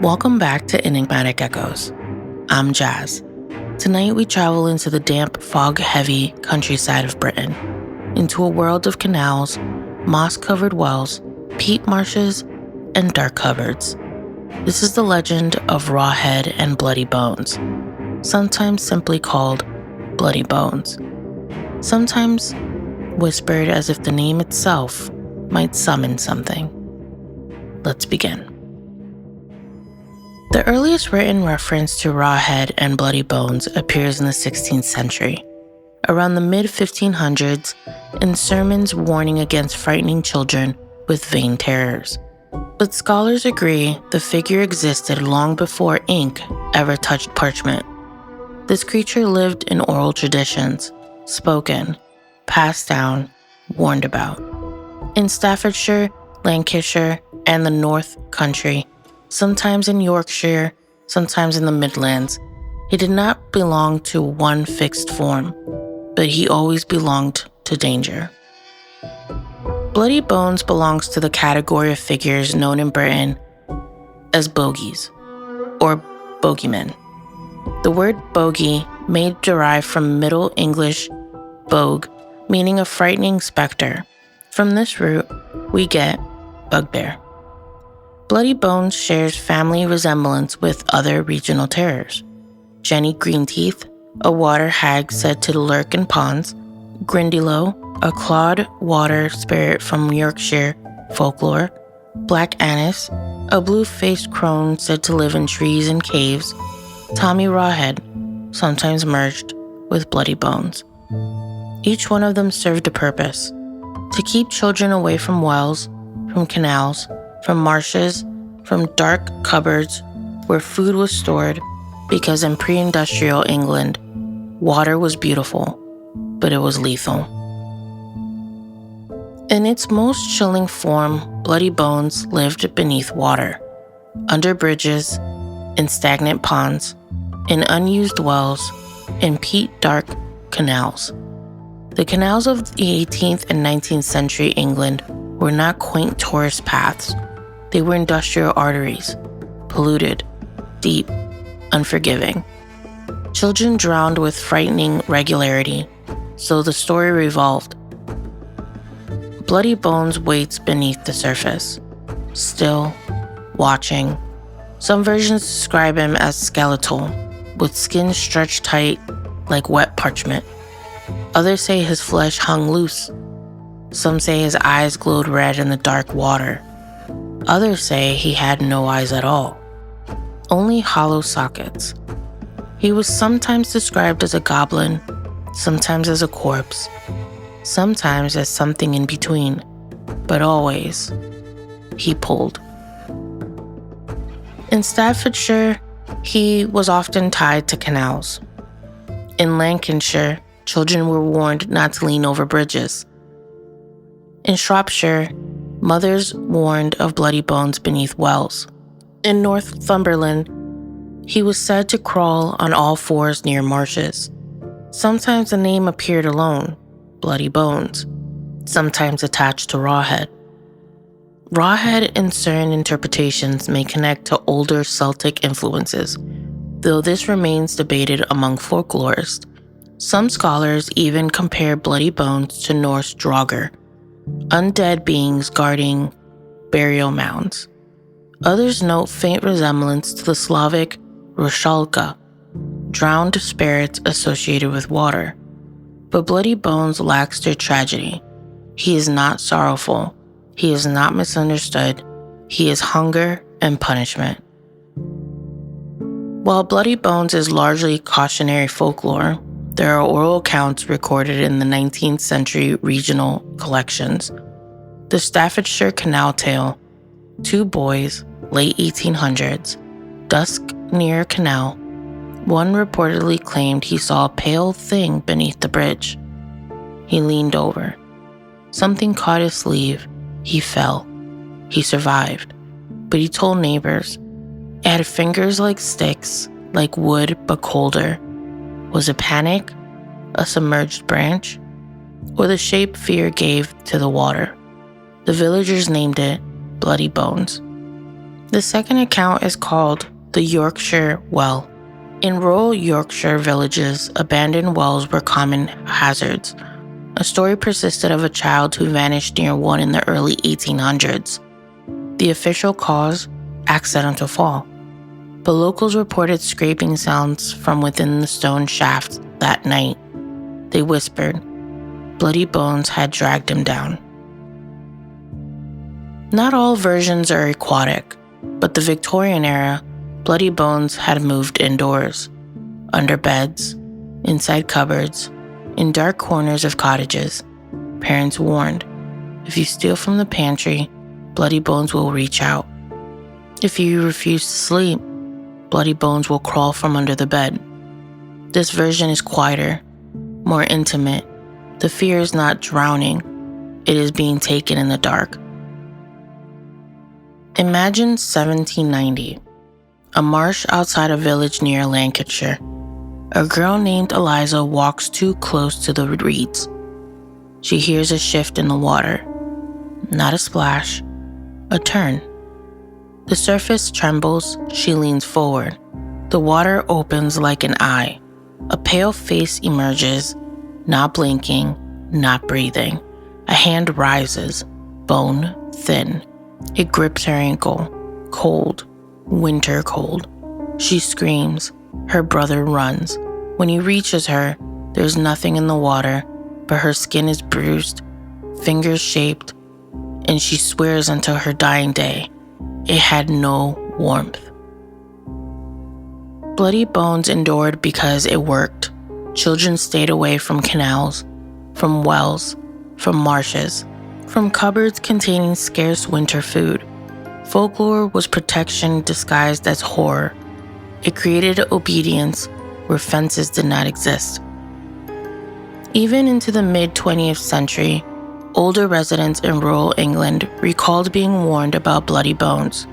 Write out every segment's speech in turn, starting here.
Welcome back to Enigmatic Echoes. I'm Jazz. Tonight we travel into the damp, fog-heavy countryside of Britain, into a world of canals, moss-covered wells, peat marshes, and dark cupboards. This is the legend of Rawhead and Bloody Bones, sometimes simply called Bloody Bones, sometimes whispered as if the name itself might summon something. Let's begin. The earliest written reference to Rawhead and Bloody Bones appears in the 16th century, around the mid-1500s, in sermons warning against frightening children with vain terrors. But scholars agree the figure existed long before ink ever touched parchment. This creature lived in oral traditions, spoken, passed down, warned about. In Staffordshire, Lancashire, and the North Country, sometimes in Yorkshire, sometimes in the Midlands, he did not belong to one fixed form, but he always belonged to danger. Bloody Bones belongs to the category of figures known in Britain as bogies, or bogeymen. The word bogey may derive from Middle English bogue, meaning a frightening specter. From this root, we get bugbear. Bloody Bones shares family resemblance with other regional terrors. Jenny Greenteeth, a water hag said to lurk in ponds, Grindylow, a clawed water spirit from Yorkshire folklore, Black Annis, a blue-faced crone said to live in trees and caves, Tommy Rawhead, sometimes merged with Bloody Bones. Each one of them served a purpose: to keep children away from wells, from canals, from marshes, from dark cupboards where food was stored, because in pre-industrial England, water was beautiful, but it was lethal. In its most chilling form, Bloody Bones lived beneath water, under bridges, in stagnant ponds, in unused wells, in peat-dark canals. The canals of the 18th and 19th century England were not quaint tourist paths. They were industrial arteries, polluted, deep, unforgiving. Children drowned with frightening regularity, so the story revolved. Bloody Bones waits beneath the surface, still, watching. Some versions describe him as skeletal, with skin stretched tight like wet parchment. Others say his flesh hung loose. Some say his eyes glowed red in the dark water. Others say he had no eyes at all, only hollow sockets. He was sometimes described as a goblin, sometimes as a corpse, sometimes as something in between, but always, he pulled. In Staffordshire, he was often tied to canals. In Lancashire, children were warned not to lean over bridges. In Shropshire, mothers warned of Bloody Bones beneath wells. In Northumberland, he was said to crawl on all fours near marshes. Sometimes the name appeared alone, Bloody Bones, sometimes attached to Rawhead. Rawhead in certain interpretations may connect to older Celtic influences, though this remains debated among folklorists. Some scholars even compare Bloody Bones to Norse draugr, undead beings guarding burial mounds. Others note faint resemblance to the Slavic Rushalka, drowned spirits associated with water. But Bloody Bones lacks their tragedy. He is not sorrowful. He is not misunderstood. He is hunger and punishment. While Bloody Bones is largely cautionary folklore, there are oral accounts recorded in the 19th century regional collections. The Staffordshire Canal Tale, two boys, late 1800s, dusk near a canal. One reportedly claimed he saw a pale thing beneath the bridge. He leaned over. Something caught his sleeve. He fell. He survived. But he told neighbors, it had fingers like sticks, like wood but colder. Was it panic, a submerged branch, or the shape fear gave to the water? The villagers named it Bloody Bones. The second account is called the Yorkshire Well. In rural Yorkshire villages, abandoned wells were common hazards. A story persisted of a child who vanished near one in the early 1800s. The official cause? Accidental fall. But locals reported scraping sounds from within the stone shaft that night. They whispered, bloody bones had dragged him down. Not all versions are aquatic, but the Victorian era, bloody bones had moved indoors, under beds, inside cupboards, in dark corners of cottages. Parents warned, if you steal from the pantry, bloody bones will reach out. If you refuse to sleep, bloody bones will crawl from under the bed. This version is quieter, more intimate. The fear is not drowning, it is being taken in the dark. Imagine 1790, a marsh outside a village near Lancashire. A girl named Eliza walks too close to the reeds. She hears a shift in the water. Not a splash, a turn. The surface trembles, she leans forward. The water opens like an eye. A pale face emerges, not blinking, not breathing. A hand rises, bone thin. It grips her ankle, cold, winter cold. She screams. Her brother runs. When he reaches her, there's nothing in the water, but her skin is bruised, fingers shaped, and she swears until her dying day, it had no warmth. Bloody Bones endured because it worked. Children stayed away from canals, from wells, from marshes, from cupboards containing scarce winter food. Folklore was protection disguised as horror. It created obedience where fences did not exist. Even into the mid-20th century, older residents in rural England recalled being warned about bloody bones.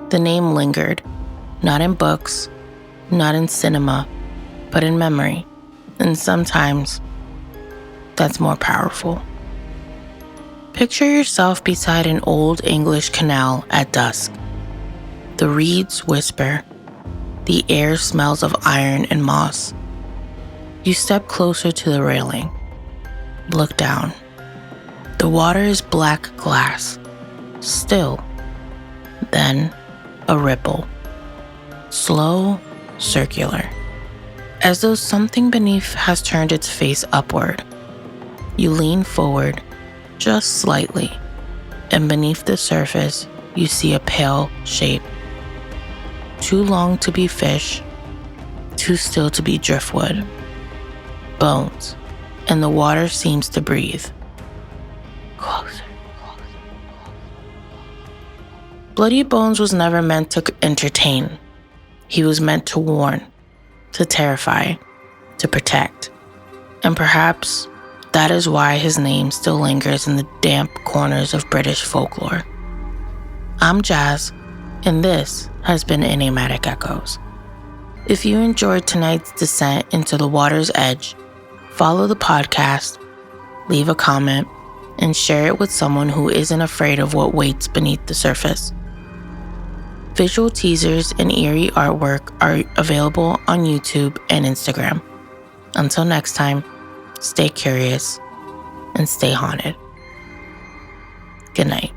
The name lingered, not in books, not in cinema, but in memory. And sometimes, that's more powerful. Picture yourself beside an old English canal at dusk. The reeds whisper. The air smells of iron and moss. You step closer to the railing. Look down. The water is black glass, still. Then, a ripple. Slow, circular. As though something beneath has turned its face upward. You lean forward, just slightly, and beneath the surface, you see a pale shape. Too long to be fish, too still to be driftwood. Bones, and the water seems to breathe. Closer. Bloody Bones was never meant to entertain. He was meant to warn, to terrify, to protect. And perhaps that is why his name still lingers in the damp corners of British folklore. I'm Jazz, and this has been Enigmatic Echoes. If you enjoyed tonight's descent into the water's edge, follow the podcast, leave a comment, and share it with someone who isn't afraid of what waits beneath the surface. Visual teasers and eerie artwork are available on YouTube and Instagram. Until next time, stay curious and stay haunted. Good night.